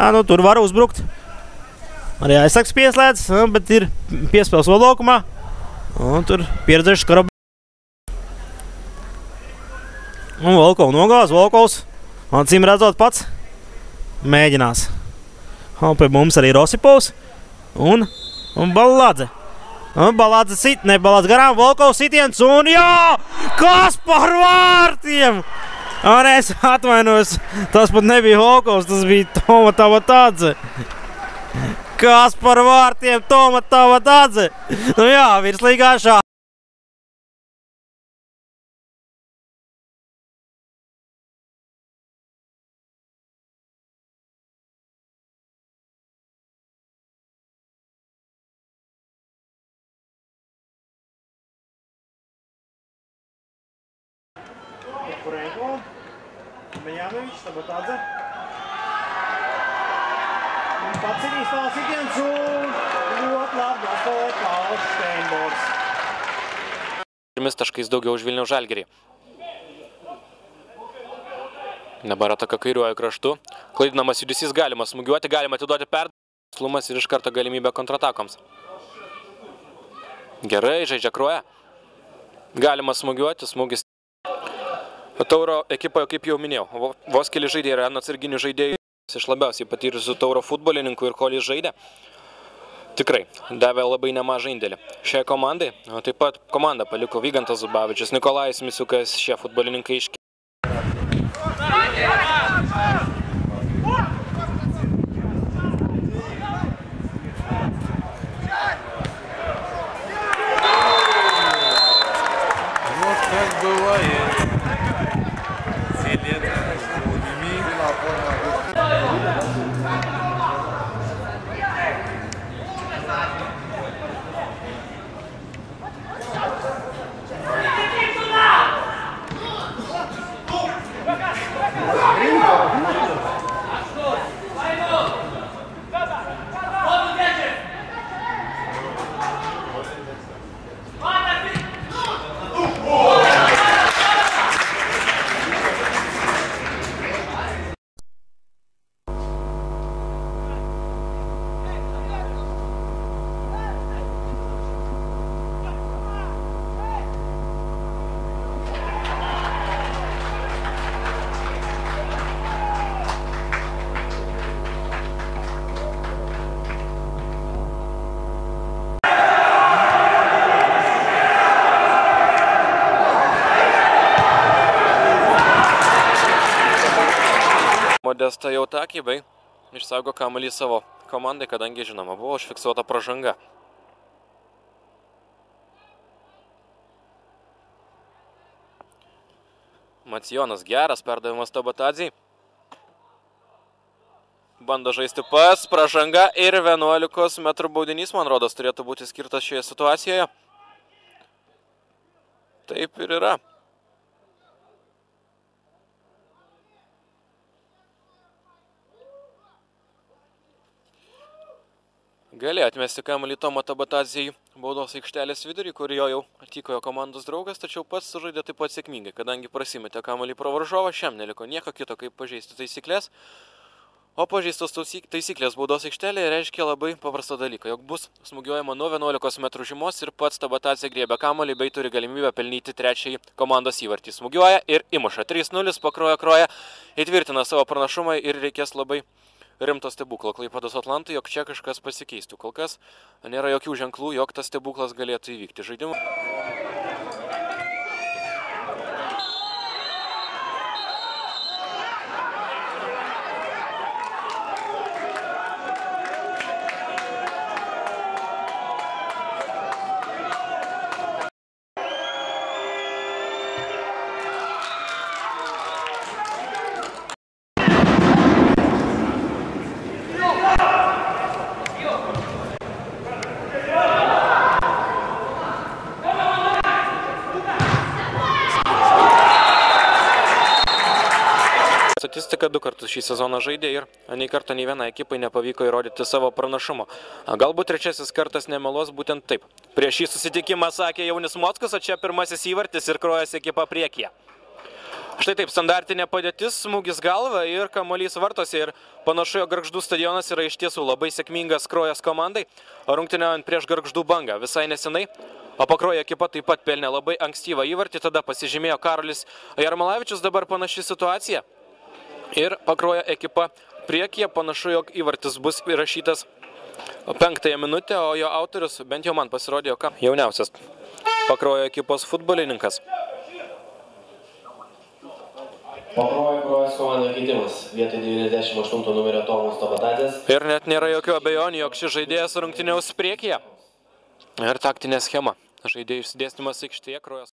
Jā, nu tur var uzbrukt. Arī aizsaks pieslēdz, bet ir piespēles vēl laukumā. Un tur pieredzējuši Karabē. Un Volkovs nogāz, Volkovs. Acīm redzot pats mēģinās. Un pie mums arī Rosipovs. Un Baladze. Un Baladze sit, ne Baladze garām, Volkovs sitiens. Un jā, kas par vārtiem! Un es atvainojos, tas pat nebija Volkovs, tas bija Toma Tavatadze. Kas par vārtiem, Toma Tavatadze? Nu jā, virslīgā šā. Kurenko, Beņāmevičs, Tavatadze. Pats ir īstās sitiens un ļoti labi atspēlē Pauls Steinborgs. 3 taškais daugiau už Vilniaus Žalgirį. Dabar ataka kairiuoju kraštu. Klaidinamas judesys, galima smūgiuoti, galima atiduoti perdavimą. Slumas ir iš karto galimybė kontratakoms. Gerai, žaidžia Kruoja. Galima smūgiuoti, smūgis. Tauro ekipoje, kaip jau minėjau, vos keli žaidėjai yra atsarginių žaidėjų iš labiausiai patyrusių Tauro futbolininkų ir kol jis žaidė. Tikrai davė labai nemažą indėlį šiai komandai. O taip pat komandą paliko Vygantas Zubavičius, Nikolajus Misiukas, šie futbolininkai iškėlė. Modesta Jautakybai išsaugo kamuolį savo komandai, kadangi, žinoma, buvo užfiksuota pražanga. Macijonas geras, perdavimas Tavatadzei. Bando žaisti pas, pražanga ir 11 metrų baudinys, man rodos, turėtų būti skirtas šioje situacijoje. Taip ir yra. Galėjo atmesti kamuolį Tomą Tavatadzei baudos aikštelės vidurį, kur jo atiko jo komandos draugas, tačiau pats sužaidė taip pat sėkmingai, kadangi prasimetė kamuolį pro varžovą, šiam neliko nieko kito, kaip pažeisti taisyklės. O pažeistos taisyklės baudos aikštelėje reiškia labai paprastą dalyką, jog bus smūgiuojama nuo 11 metrų žymos ir pats Tavatadzė griebia kamuolį bei turi galimybę pelnyti trečiąjį komandos įvartį. Smūgiuoja ir įmuša 3-0, pakroja Kruoja, įtvirtina savo pranašumą ir reikės labai rimto stebuklo Klaipėdos Atlantui, jog čia kažkas pasikeistų. Kol kas nėra jokių ženklų, jog tas stebuklas galėtų įvykti žaidimu. Statistika 2 kartus šį sezoną žaidė ir nei karto nei vienai ekipai nepavyko įrodyti savo pranašumo. Galbūt trečiasis kartas nemeluos būtent taip. Prieš šį susitikimą sakė Jaunis Mockus, o čia pirmasis įvartis ir Kruojos ekipa priekyje. Štai taip, standartinė padėtis, smūgis galva ir kamuolys vartose. Ir panašu, jog Gargždų stadionas yra iš tiesų labai sėkmingas Krojos komandai, rungtyniaujant prieš Gargždų Bangą visai nesenai. O Pakruojo ekipa taip pat pelnė labai ankstyvą įvartį, tada pasižymėjo Karolis Jarmalavičius, dabar panaši situacija. Ir Pakruojo ekipa priekyje, panašu, jog įvartis bus įrašytas 5 minutę, o jo autorius, bent jau man pasirodė, jauniausias Pakruojo ekipos futbolininkas. Pakruojos komandoje keitimas. Vietoj 98 numerio Tomas Tabatadės. Ir net nėra jokių abejonių, jog šis žaidėjas rungtyniaus priekyje. Ir taktinė schema. Žaidėjų išsidėstymas aikštėje Krojos.